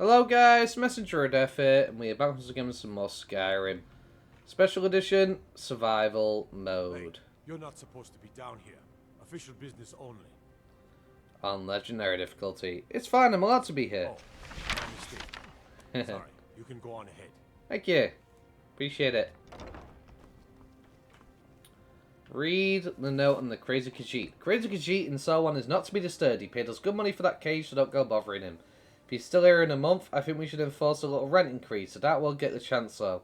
Hello guys, Messenger of Death here, and we are back once again with some more Skyrim. Special Edition, Survival Mode. Hey, you're not supposed to be down here. Official business only. On Legendary difficulty. It's fine, I'm allowed to be here. Oh, my mistake. Sorry, you can go on ahead. Thank you. Appreciate it. Read the note on the Crazy Khajiit. Crazy Khajiit and so on is not to be disturbed. He paid us good money for that cage, so don't go bothering him. If he's still here in a month, I think we should enforce a little rent increase, so that will get the chance though.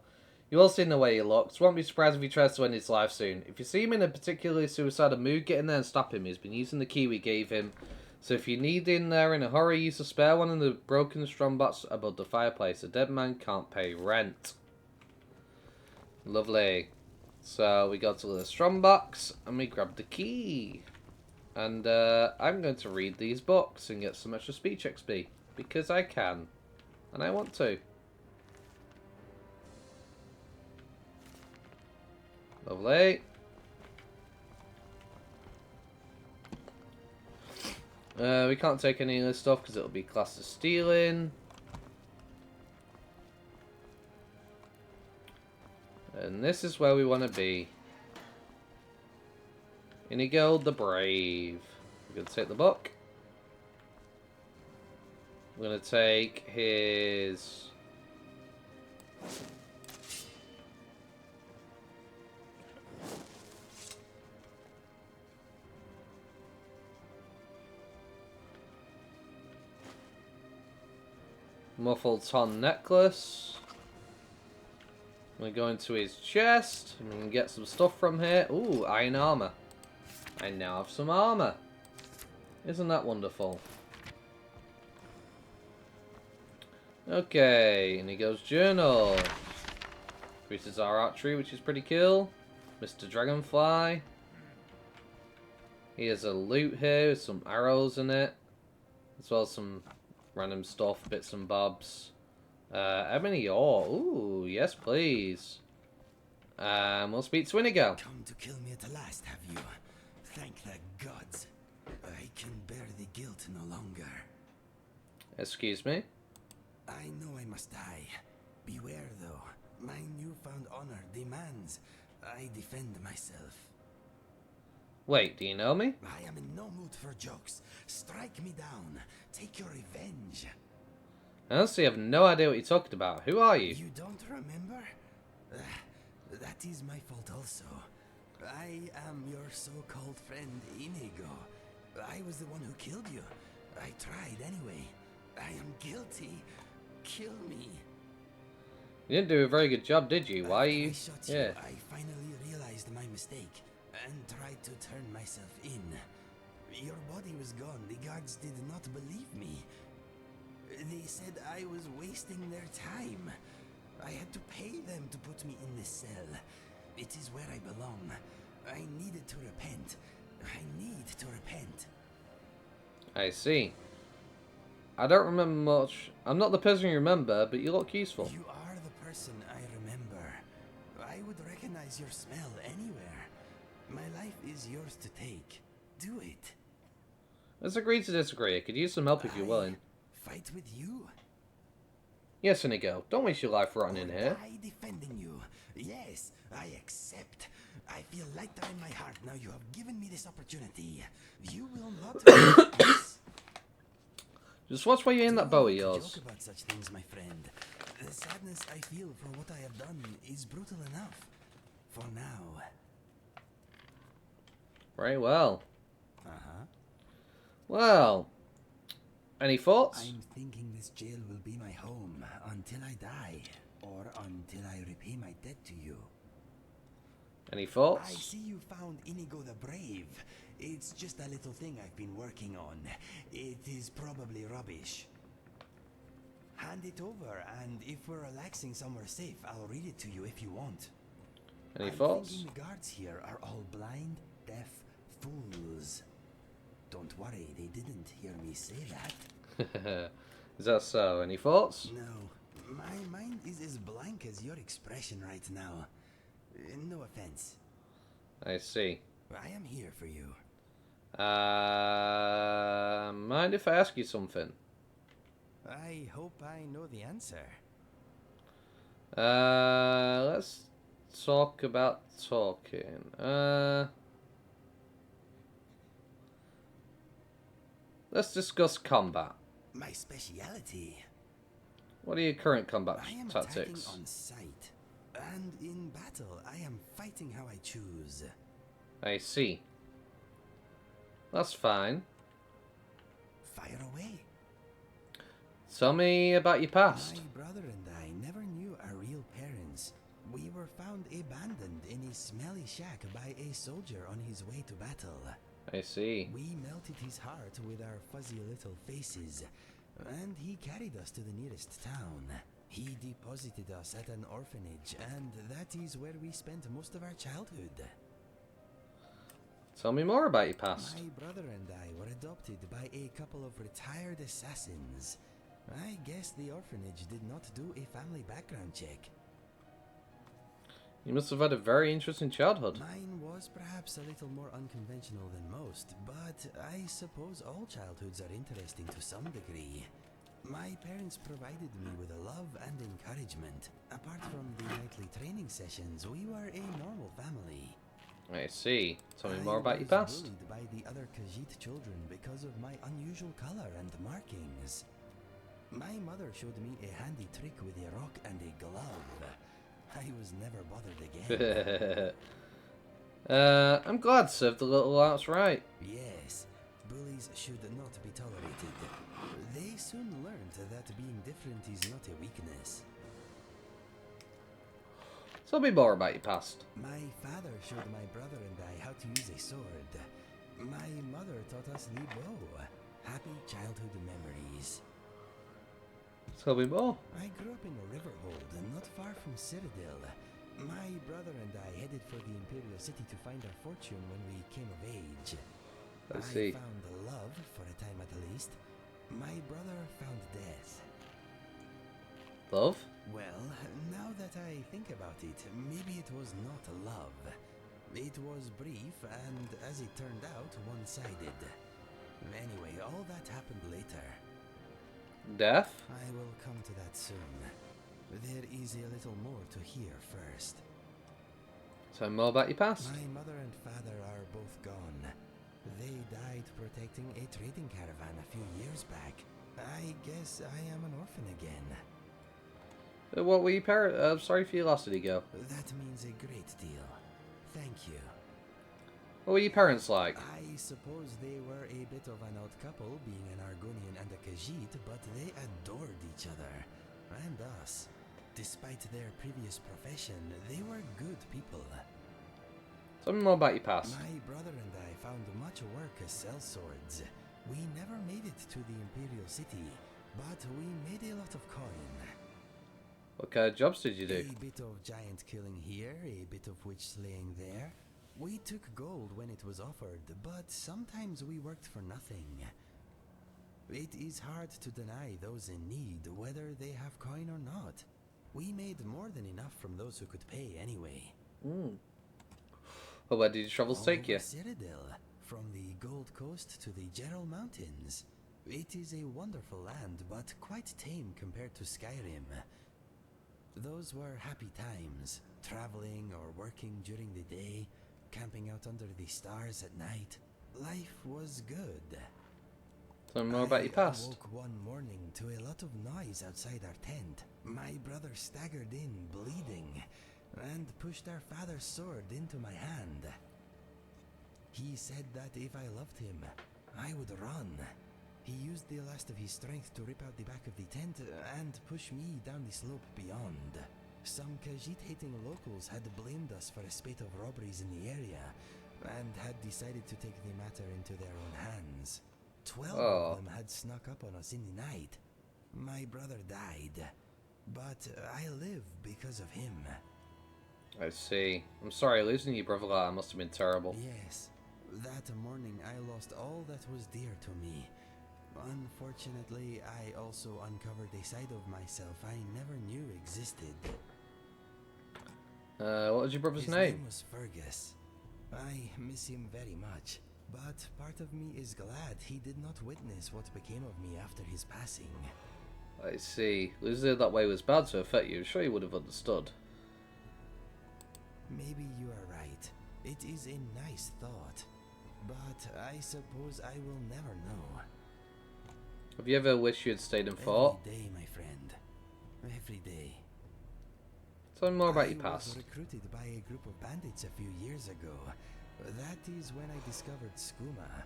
You all seen the way he looks. Won't be surprised if he tries to end his life soon. If you see him in a particularly suicidal mood, get in there and stop him. He's been using the key we gave him. So if you need in there in a hurry, use a spare one in the broken strongbox above the fireplace. A dead man can't pay rent. Lovely. So we go to the strongbox and we grab the key. And I'm going to read these books and get some extra speech XP. Because I can. And I want to. Lovely. We can't take any of this stuff because it'll be classed as stealing. And this is where we want to be. Inigo the Brave. We're going to take the book. We're going to take his... muffled ton necklace. We go into his chest and we can get some stuff from here. Ooh, iron armor. I now have some armor. Isn't that wonderful? Okay, Inigo's journal. Increases our archery, which is pretty cool. Mr. Dragonfly. He has a loot here with some arrows in it. As well as some random stuff, bits and bobs. Ebony ore. Ooh, yes please. We'll speak to Inigo. Come to kill me at last, have you? Thank the gods. I can bear the guilt no longer. Excuse me? I know I must die. Beware though. My newfound honor demands I defend myself. Wait, do you know me? I am in no mood for jokes. Strike me down. Take your revenge. I honestly have no idea what you're talking about. Who are you? You don't remember? That is my fault also. I am your so-called friend Inigo. I was the one who killed you. I tried anyway. I am guilty. Kill me. You didn't do a very good job, did you? Why are you... I shot Yeah. you. I finally realized my mistake and tried to turn myself in. Your body was gone. The guards did not believe me. They said I was wasting their time. I had to pay them to put me in this cell. It is where I belong. I needed to repent. I need to repent. I see. I don't remember much. I'm not the person you remember, but you look useful. You are the person I remember. I would recognize your smell anywhere. My life is yours to take. Do it. Let's agree to disagree. I could use some help if you're willing. Fight with you? Yes, Inigo. Don't waste your life rotting in here. I defending you. Yes, I accept. I feel lighter in my heart now you have given me this opportunity. You will not hurt us. Just watch where you aim that bow of Don't yours. joke about such things, my friend. The sadness I feel for what I have done is brutal enough. For now. Very well. Uh-huh. Well, any thoughts? I'm thinking this jail will be my home until I die. Or until I repay my debt to you. Any I thoughts? see you found Inigo the Brave. It's just a little thing I've been working on. It is probably rubbish. Hand it over, and if we're relaxing somewhere safe, I'll read it to you if you want. Any I'm thoughts? thinking the guards here are all blind, deaf fools. Don't worry, they didn't hear me say that. Is that so? Any thoughts? No, my mind is as blank as your expression right now. No offense. I see. I am here for you. Mind if I ask you something? I hope I know the answer. Let's talk about talking. Let's discuss combat. My speciality. What are your current combat I am tactics? attacking on sight. And in battle, I am fighting how I choose. I see. That's fine. Fire away. Tell me about your past. My brother and I never knew our real parents. We were found abandoned in a smelly shack by a soldier on his way to battle. I see. We melted his heart with our fuzzy little faces, and he carried us to the nearest town. He deposited us at an orphanage, and that is where we spent most of our childhood. Tell me more about your past. My brother and I were adopted by a couple of retired assassins. I guess the orphanage did not do a family background check. You must have had a very interesting childhood. Mine was perhaps a little more unconventional than most, but I suppose all childhoods are interesting to some degree. My parents provided me with a love and encouragement. Apart from the nightly training sessions, we were a normal family. I see. Tell me more about your past. I was bullied by the other Khajiit children because of my unusual color and markings. My mother showed me a handy trick with a rock and a glove. I was never bothered again. I'm glad served the little arts right. Yes, bullies should not be tolerated. They soon learned that being different is not a weakness. Tell me more about your past. My father showed my brother and I how to use a sword. My mother taught us the bow. Happy childhood memories. Tell me more. I grew up in a riverhold not far from Citadel. My brother and I headed for the Imperial City to find our fortune when we came of age. I see. I found love, for a time at least. My brother found death. Love? Well, now that I think about it, maybe it was not love. It was brief and, as it turned out, one-sided. Anyway, all that happened later. Death? I will come to that soon. There is a little more to hear first. Tell me more about your past. My mother and father are both gone. They died protecting a trading caravan a few years back. I guess I am an orphan again. What were your parents? Sorry for your loss, Inigo. That means a great deal. Thank you. What were your parents like? I suppose they were a bit of an odd couple, being an Argonian and a Khajiit, but they adored each other. And us. Despite their previous profession, they were good people. Tell me more about your past. My brother and I found much work as sellswords. We never made it to the Imperial City, but we made a lot of coin. What kind of jobs did you do? A bit of giant killing here, a bit of witch slaying there. We took gold when it was offered, but sometimes we worked for nothing. It is hard to deny those in need, whether they have coin or not. We made more than enough from those who could pay anyway. Well, where did your travels take you? Citadel, from the Gold Coast to the Gerald Mountains. It is a wonderful land, but quite tame compared to Skyrim. Those were happy times, traveling or working during the day, camping out under the stars at night. Life was good. Tell me more about your past. I woke one morning to a lot of noise outside our tent. My brother staggered in, bleeding, and pushed our father's sword into my hand. He said that if I loved him, I would run. He used the last of his strength to rip out the back of the tent and push me down the slope beyond. Some Khajiit-hating locals had blamed us for a spate of robberies in the area, and had decided to take the matter into their own hands. 12 of them had snuck up on us in the night. My brother died, but I live because of him. I see. I'm sorry, losing your brother like that must have been terrible. Yes, that morning I lost all that was dear to me. Unfortunately, I also uncovered a side of myself I never knew existed. What was your brother's His name? name was Fergus. I miss him very much, but part of me is glad he did not witness what became of me after his passing. I see. Losing that way was bad to affect you. I'm sure you would have understood. Maybe you are right. It is a nice thought. But I suppose I will never know. Have you ever wished you had stayed in fort? Every day, my friend. Every day. Tell me more about your I past. was recruited by a group of bandits a few years ago. That is when I discovered skooma.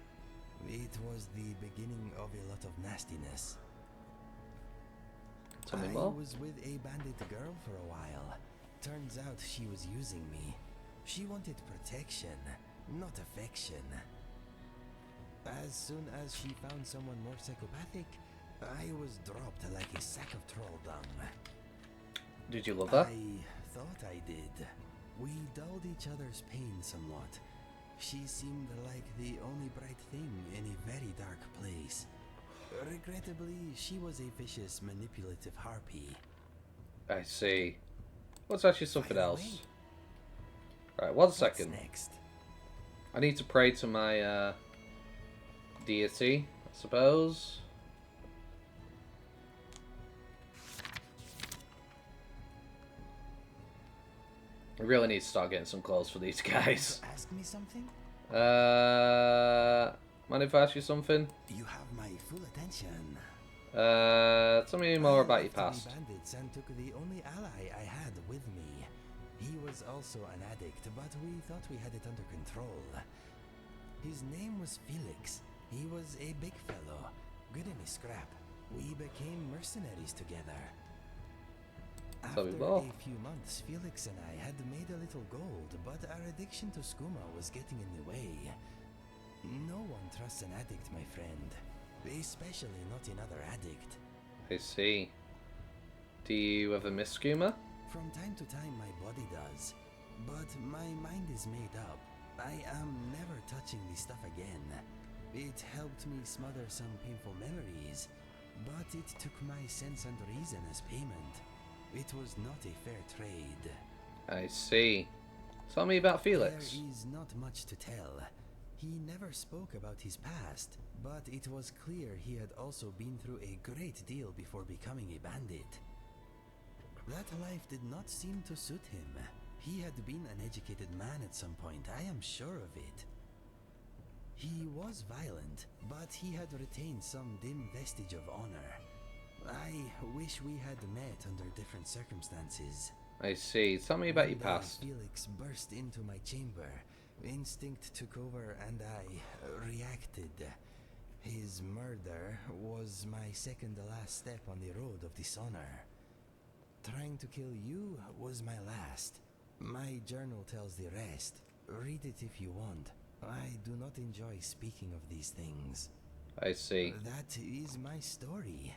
It was the beginning of a lot of nastiness. Tell me I more. was with a bandit girl for a while. Turns out she was using me. She wanted protection, not affection. As soon as she found someone more psychopathic, I was dropped like a sack of troll dung. Did you love her? I thought I did. We dulled each other's pain somewhat. She seemed like the only bright thing in a very dark place. Regrettably, she was a vicious, manipulative harpy. I see. Let's ask you something Fire else. away. Right, 1 What's second. next? I need to pray to my deity, I suppose. I really need to start getting some clothes for these guys. Ask me something? Mind if I ask you something? You have my full attention. Tell me more about your I left past. the bandits and took the only ally I had with me. He was also an addict, but we thought we had it under control. His name was Felix. He was a big fellow, good in a scrap. We became mercenaries together. Tell After me more. a few months, Felix and I had made a little gold, but our addiction to skooma was getting in the way. No one trusts an addict, my friend. Especially not another addict. I see. Do you ever miss skooma? From time to time my body does, but my mind is made up. I am never touching this stuff again. It helped me smother some painful memories, but it took my sense and reason as payment. It was not a fair trade. I see. Tell me about Felix. There is not much to tell. He never spoke about his past, but it was clear he had also been through a great deal before becoming a bandit. That life did not seem to suit him. He had been an educated man at some point, I am sure of it. He was violent, but he had retained some dim vestige of honor. I wish we had met under different circumstances. I see. Tell me about your One day, past. Felix burst into my chamber. Instinct took over and I reacted. His murder was my second to last step on the road of dishonor. Trying to kill you was my last. My journal tells the rest. Read it if you want. I do not enjoy speaking of these things. I see. That is my story.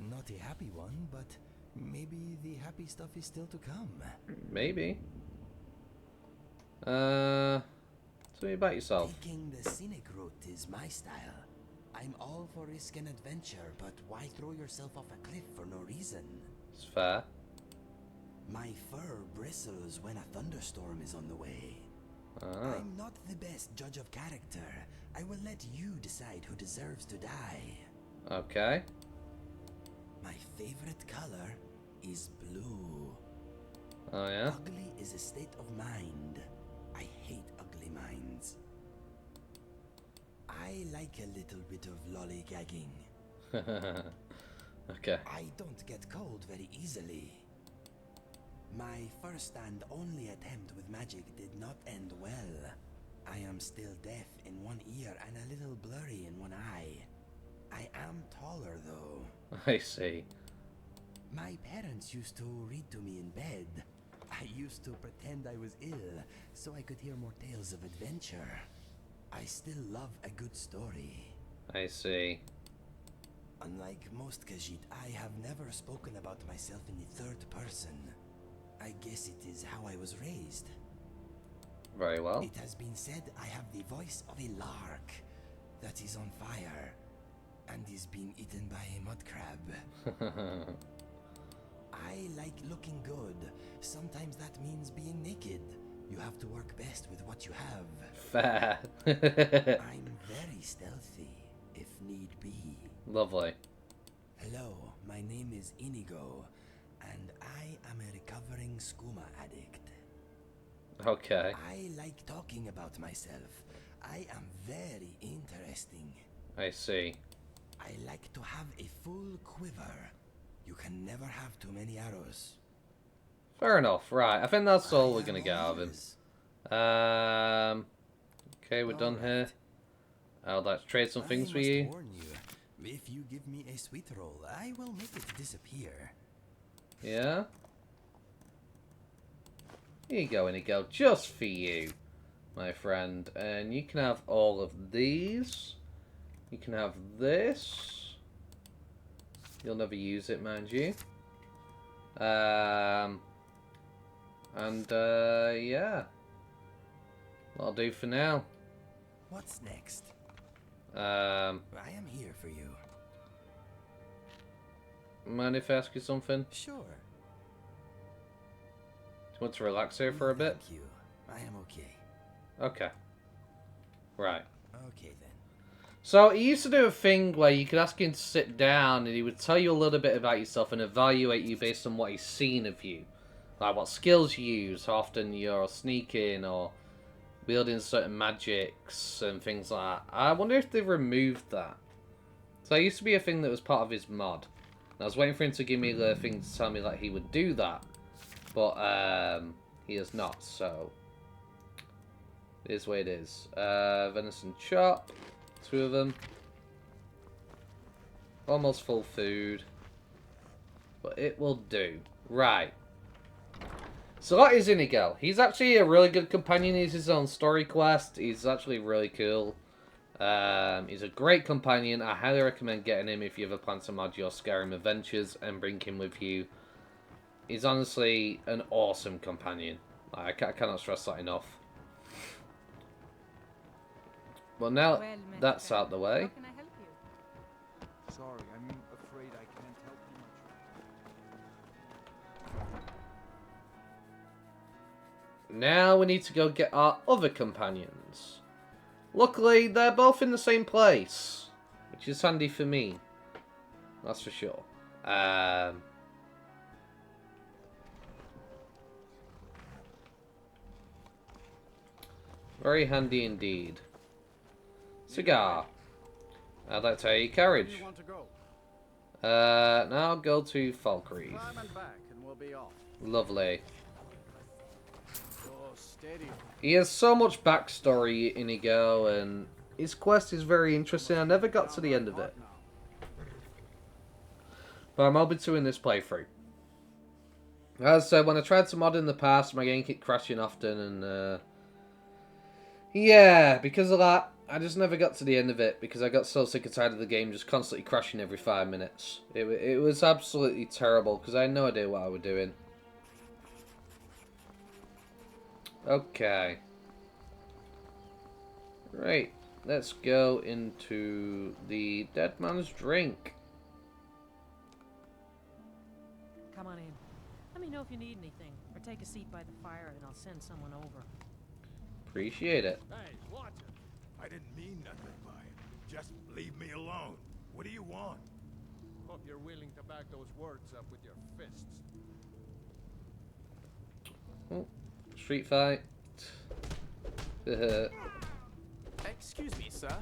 Not a happy one, but maybe the happy stuff is still to come. Maybe. Tell me about yourself. Taking the scenic route is my style. I'm all for risk and adventure, but why throw yourself off a cliff for no reason? It's fair. My fur bristles when a thunderstorm is on the way. Ah. I'm not the best judge of character. I will let you decide who deserves to die. Okay. My favorite color is blue. Oh yeah. Ugly is a state of mind. I hate ugly minds. I like a little bit of lollygagging. Okay. I don't get cold very easily. My first and only attempt with magic did not end well. I am still deaf in one ear and a little blurry in one eye. I am taller though. I see. My parents used to read to me in bed. I used to pretend I was ill so I could hear more tales of adventure. I still love a good story. I see. Unlike most Khajiit, I have never spoken about myself in the third person. I guess it is how I was raised. Very well. It has been said I have the voice of a lark that is on fire and is being eaten by a mud crab. I like looking good. Sometimes that means being naked. You have to work best with what you have. Fair. I'm very stealthy, if need be. Lovely. Hello, my my name is Inigo, and I am a recovering skooma addict. Okay. I like talking about myself. I am very interesting. I see. I like to have a full quiver. You can never have too many arrows. Fair enough. Right. I think that's all I we're gonna am get all out of him. ears. Okay, we're done here. I'd like to trade some things for I you. must warn you, if you give me a sweet roll, I will make it disappear. Yeah. Here you go, Inigo. Just for you, my friend. And you can have all of these. You can have this. You'll never use it, mind you. Yeah. That'll do for now. What's next? I am here for you. Mind if I ask you something? Sure. Do you want to relax here for a bit? Thank you. I am okay. Okay. Right. Okay then. So, he used to do a thing where you could ask him to sit down and he would tell you a little bit about yourself and evaluate you based on what he's seen of you. Like what skills you use, how often you're sneaking or wielding certain magics and things like that. I wonder if they've removed that. So, it used to be a thing that was part of his mod. And I was waiting for him to give me the thing to tell me that he would do that. But, he has not, so... It is what it is. Venison chop. 2 of them. Almost full food. But it will do. Right. So that is Inigo. He's actually a really good companion. He's his own story quest. He's actually really cool. He's a great companion. I highly recommend getting him if you ever plan to mod your Skyrim adventures and bring him with you. He's honestly an awesome companion. I cannot stress that enough. Well, now that's out the way. How can I help you? Sorry, I'm afraid I can't help you much. Now we need to go get our other companions. Luckily, they're both in the same place, which is handy for me. That's for sure. Very handy indeed. Cigar. I'd like to have your carriage. You want to go? Now go to Valkyrie. Climb and back, and we'll be off. Lovely. So steady. He has so much backstory, Inigo, and his quest is very interesting. I never got to the end of it, but I'm hoping to in this playthrough. As I said, when I tried to mod in the past, my game kept crashing often, and yeah, because of that, I just never got to the end of it because I got so sick and tired of the game just constantly crashing every 5 minutes. It was absolutely terrible because I had no idea what I was doing. Okay. Right, let's go into the Dead Man's Drink. Come on in. Let me know if you need anything, or take a seat by the fire and I'll send someone over. Appreciate it. Hey, watch it. I didn't mean nothing by it. Just leave me alone. What do you want? Hope you're willing to back those words up with your fists. Oh, street fight. Excuse me, sir.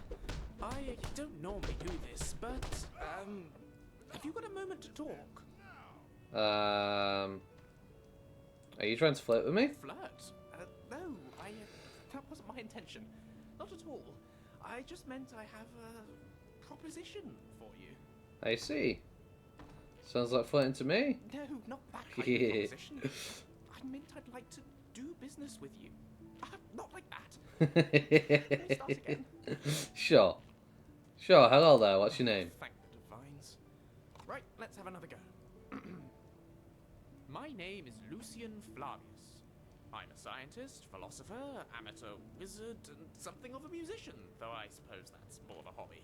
I don't normally do this, but, have you got a moment to talk? Are you trying to flirt with me? Flirt? No, that wasn't my intention. Not at all. I just meant I have a proposition for you. I see. Sounds like flirting to me. No, not that kind of proposition. I meant I'd like to do business with you. Not like that. Can I start again? Sure. Sure, hello there, what's your name? Thank the divines. Right, let's have another go. My name is Lucien Flavius. I'm a scientist, philosopher, amateur wizard, and something of a musician, though I suppose that's more of a hobby.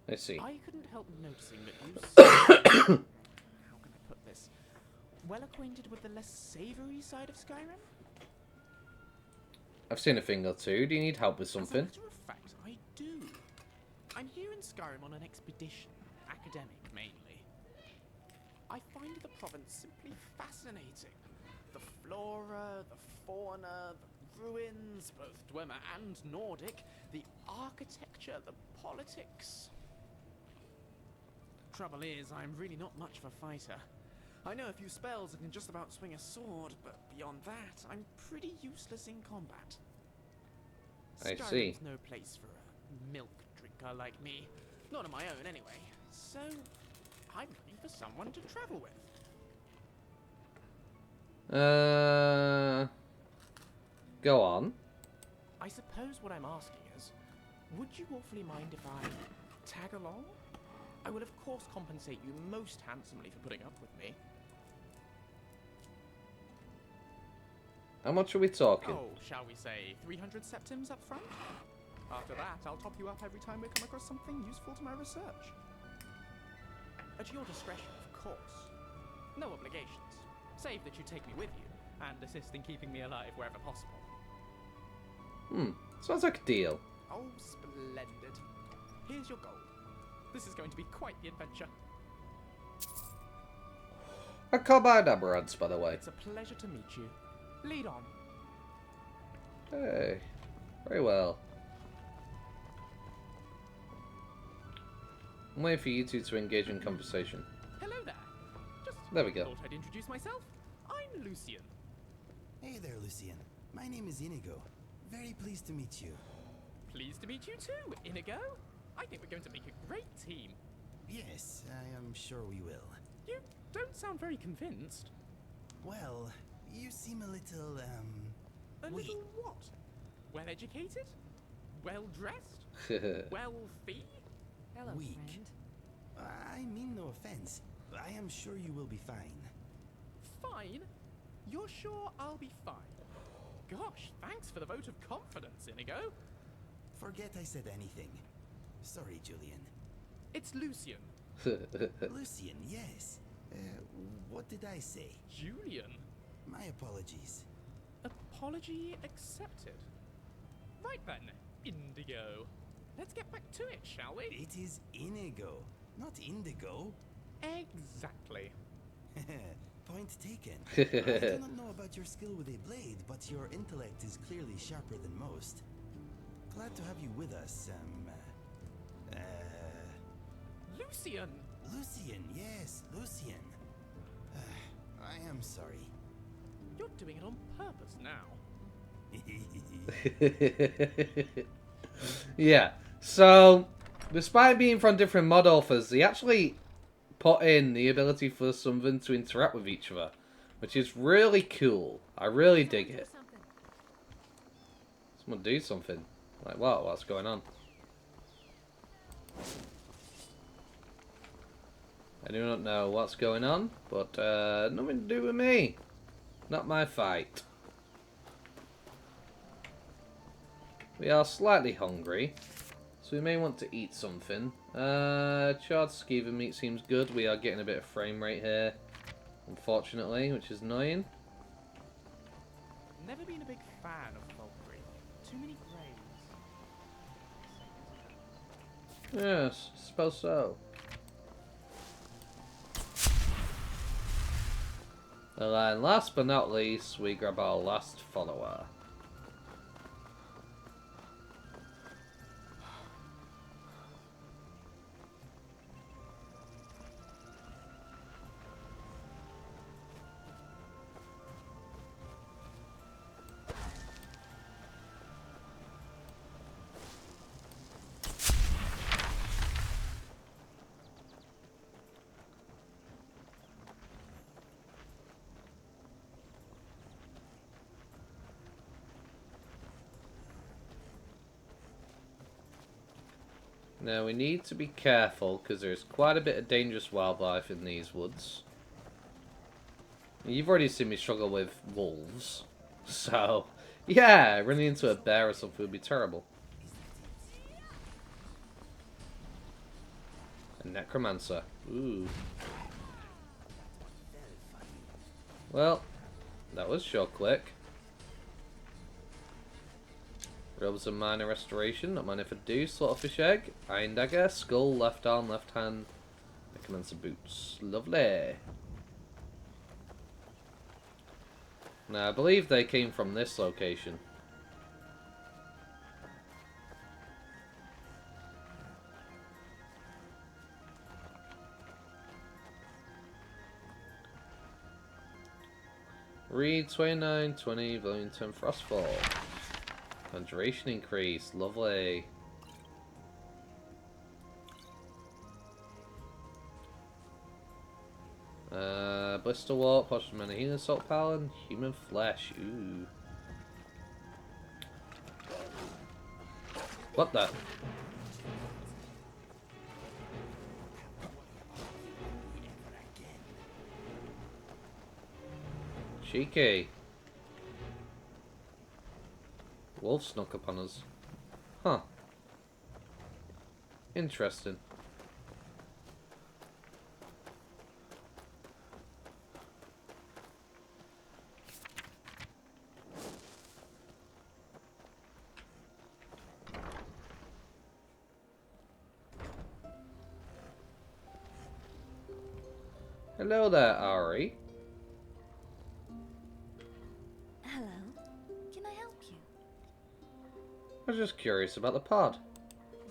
I see. I couldn't help noticing that you how can I put this? Well acquainted with the less savoury side of Skyrim? I've seen a thing or two. Do you need help with something? As a matter of fact, I do. I'm here in Skyrim on an expedition, academic mainly. I find the province simply fascinating. The flora, the fauna, the ruins, both Dwemer and Nordic, the architecture, the politics. Trouble is, I'm really not much of a fighter. I know a few spells and can just about swing a sword, but beyond that, I'm pretty useless in combat. I Skyrim's see. no place for a milk drinker like me. Not on my own, anyway. So, I'm looking for someone to travel with. Go on. I suppose what I'm asking is, would you awfully mind if I tag along? I will of course compensate you most handsomely for putting up with me. How much are we talking? Oh, shall we say 300 septims up front? After that, I'll top you up every time we come across something useful to my research. At your discretion, of course. No obligations, save that you take me with you, and assist in keeping me alive wherever possible. Sounds like a deal. Oh, splendid. Here's your gold. This is going to be quite the adventure. I call my Amarants, by the way. It's a pleasure to meet you. Lead on. Hey. Very well. I'm waiting for you two to engage in conversation. Hello there. Just There we go. thought I'd introduce myself. I'm Lucien. Hey there, Lucien. My name is Inigo. Very pleased to meet you. Pleased to meet you too, Inigo. I think we're going to make a great team. Yes, I am sure we will. You don't sound very convinced. Well, you seem a little, A weak. little what? Well educated? Well dressed? Wealthy? Hello, Weak. friend. I mean no offense. I am sure you will be fine. Fine? You're sure I'll be fine? Gosh, thanks for the vote of confidence, Inigo. Forget I said anything. Sorry, Julian. It's Lucien. Lucien, yes. What did I say? Julian. My apologies. Apology accepted. Right then, Indigo. Let's get back to it, shall we? It is Inigo, not Indigo. Exactly. Point taken. I do not know about your skill with a blade, but your intellect is clearly sharper than most. Glad to have you with us, Lucien! Lucien, yes, Lucien. I am sorry. You're doing it on purpose now. Yeah. So, despite being from different mod authors, they actually put in the ability for something to interact with each other, which is really cool. I really dig Someone do it. something. Someone do something. Like what? What's going on? I do not know what's going on, but nothing to do with me. Not my fight. We are slightly hungry, so we may want to eat something. Charred skeever meat seems good. We are getting a bit of frame rate here, unfortunately, which is annoying. Never been a big fan of Valkyrie. Too many graves. Yes, I suppose so. And last but not least, we grab our last follower. Now we need to be careful because there's quite a bit of dangerous wildlife in these woods. You've already seen me struggle with wolves, so yeah, running into a bear or something would be terrible. A necromancer. Ooh. Well, that was short click. Robes of minor restoration, not mind if I do. Slaughterfish egg, iron dagger, skull, left arm, left hand, necromancer boots. Lovely. Now, I believe they came from this location. Read 2920 Billington Frostfall. Conjuration increase. Lovely. Blister Walk, Potion Mana Healing Salt Power, and Human Flesh. Ooh. What the? Cheeky. Wolf snuck upon us. Huh. Interesting. Hello there, Auri. Hello. Can I help you? I was just curious about the pod.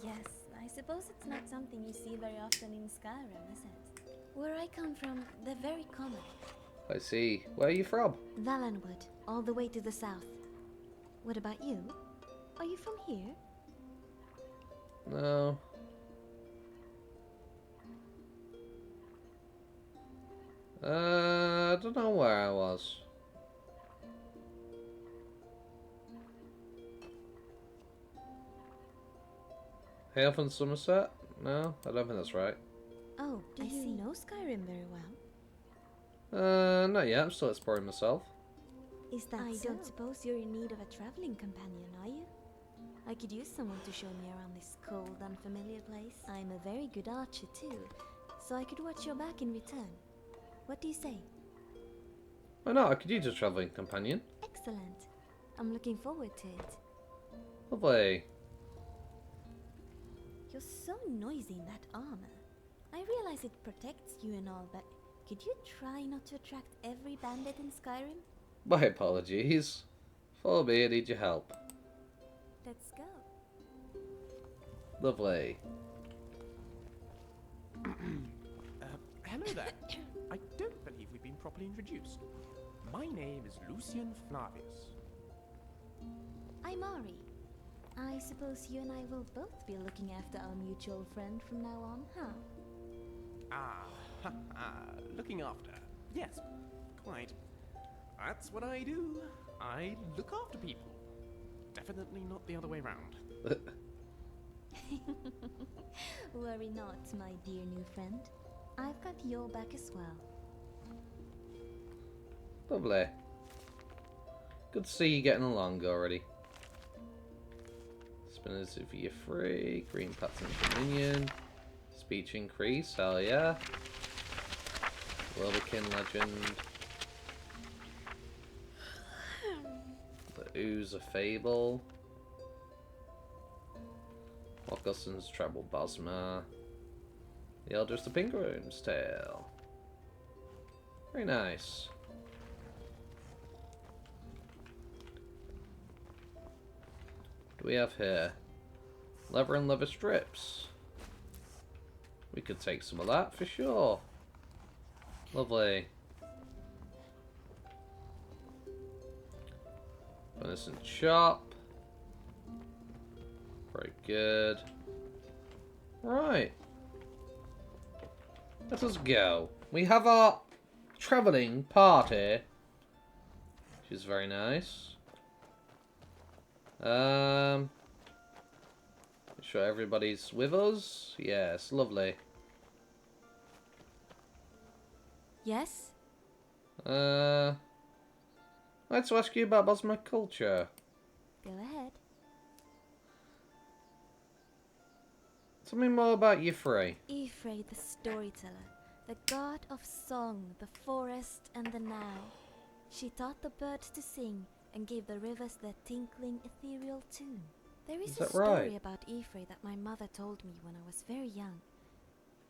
Yes, I suppose it's not something you see very often in Skyrim, is it? Where I come from, they're very common. I see. Where are you from? Valenwood, all the way to the south. What about you? Are you from here? No. I don't know where I was. Hail from Somerset? No, I don't think that's right. Oh, do you know Skyrim very well? Not yet. I'm still exploring myself. Is that I don't suppose you're in need of a traveling companion, are you? I could use someone to show me around this cold, unfamiliar place. I'm a very good archer too, so I could watch your back in return. What do you say? Why not? I could use a travelling companion. Excellent. I'm looking forward to it. Lovely. You're so noisy in that armor. I realize it protects you and all, but could you try not to attract every bandit in Skyrim? My apologies. Follow me, I need your help. Let's go. Lovely. Hello there. I don't believe we've been properly introduced. My name is Lucien Flavius. I'm Auri. I suppose you and I will both be looking after our mutual friend from now on, huh? Looking after. Yes, quite. That's what I do. I look after people. Definitely not the other way round. Worry not, my dear new friend. I've got your back as well. Lovely. Good to see you getting along already. Spinners if you're free. Green pattern for minion. Speech increase, hell yeah. Wilderkin legend. The Ooze of Fable. Augustin's Treble Bosma. The Elders of Pingroom's Tale. Very nice. What do we have here? Leather and leather strips. We could take some of that for sure. Lovely. Venison chop. Very good. Right. Let us go. We have our travelling party, which is very nice. Make sure everybody's with us. Yes, lovely. Yes? I'd like to ask you about Bosma culture. Go ahead. Tell me more about Y'ffre. Y'ffre the storyteller, the god of song, the forest, and the now. She taught the birds to sing and gave the rivers their tinkling, ethereal tune. There is a story right? about Y'ffre that my mother told me when I was very young.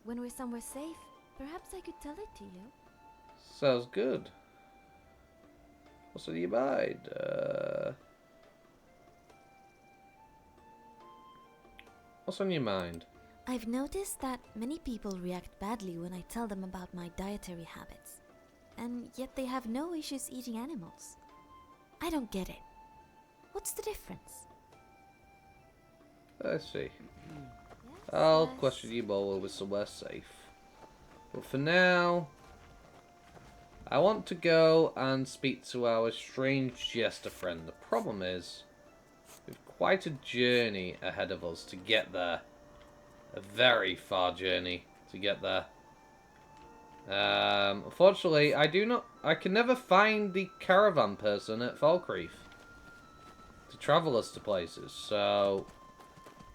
When we're somewhere safe, perhaps I could tell it to you. Sounds good. What's on your mind? What's on your mind? I've noticed that many people react badly when I tell them about my dietary habits, and yet they have no issues eating animals. I don't get it. What's the difference? I see. Yes, I'll yes. question you more with somewhere safe. But for now, I want to go and speak to our strange jester friend. The problem is, we've quite a journey ahead of us to get there. A very far journey to get there. Unfortunately, I can never find the caravan person at Falkreath to travel us to places, so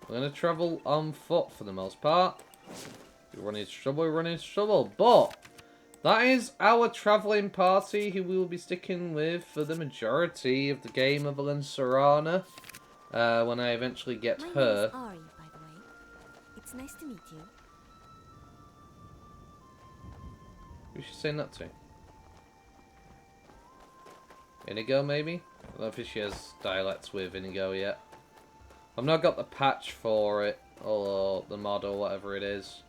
we're going to travel on foot for the most part. We run into trouble, we run into trouble, but that is our travelling party who we will be sticking with for the majority of the game of Valencerana. When I eventually get My her. name is Auri, by the way. It's nice to meet you. Who's she saying that to? Inigo, maybe? I don't think she has dialects with Inigo yet. I've not got the patch for it, or the mod, or whatever it is.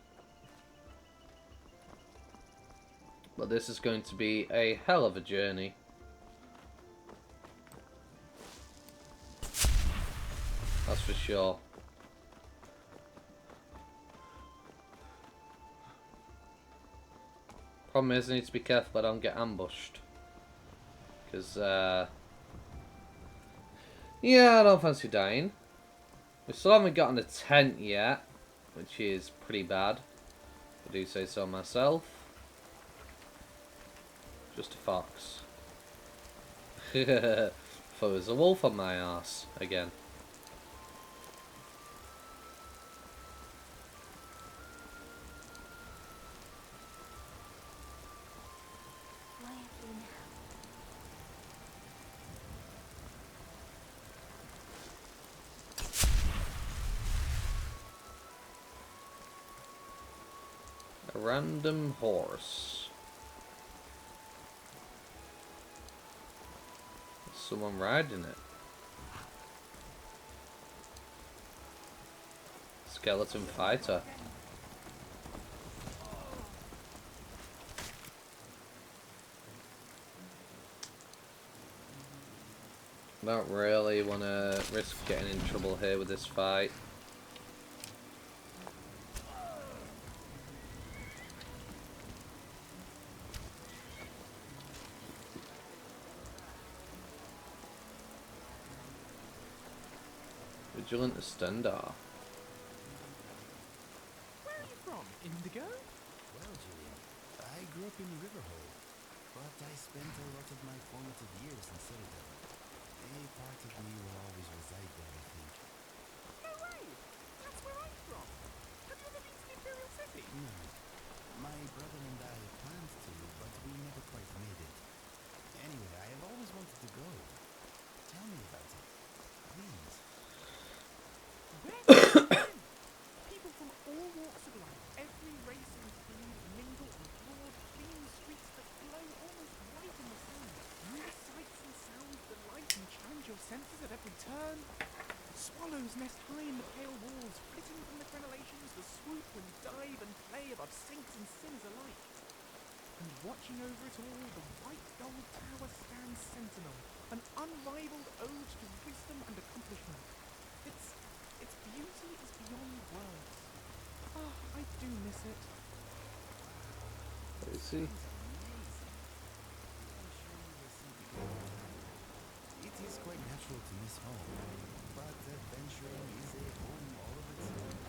But this is going to be a hell of a journey. That's for sure. Problem is, I need to be careful I don't get ambushed. Because, yeah, I don't fancy dying. We still haven't gotten a tent yet, which is pretty bad. I do say so myself. Just a fox. Thought it was a wolf on my arse again. Quietly now. A random horse. There's someone riding it. Skeleton fighter. Don't really want to risk getting in trouble here with this fight. Vigilant Estendar. Where are you from, Indigo? Well, Julian, I grew up in Riverhole, but I spent a lot of my formative years in Citadel. A part of me will always reside there, I think. No way! That's where I'm from. Have you ever been to the Imperial City? No. My brother and I planned to, but we never quite made it. Anyway, I have always wanted to go. Tell me about it, please. Where do you begin? People from all walks of life, every race and creed, mingle on broad, clean streets that glow almost white in the sun. New sights and sounds delight and challenge your senses at every turn. Swallows nest high in the pale walls, flitting from the crenellations to swoop and dive and play above saints and sinners alike. And watching over it all, the white gold tower stands sentinel, an unrivaled ode to wisdom and accomplishment. Its beauty is beyond words. Ah, I do miss it. Let's see. It is quite natural to miss home, but adventuring is a home all of its own.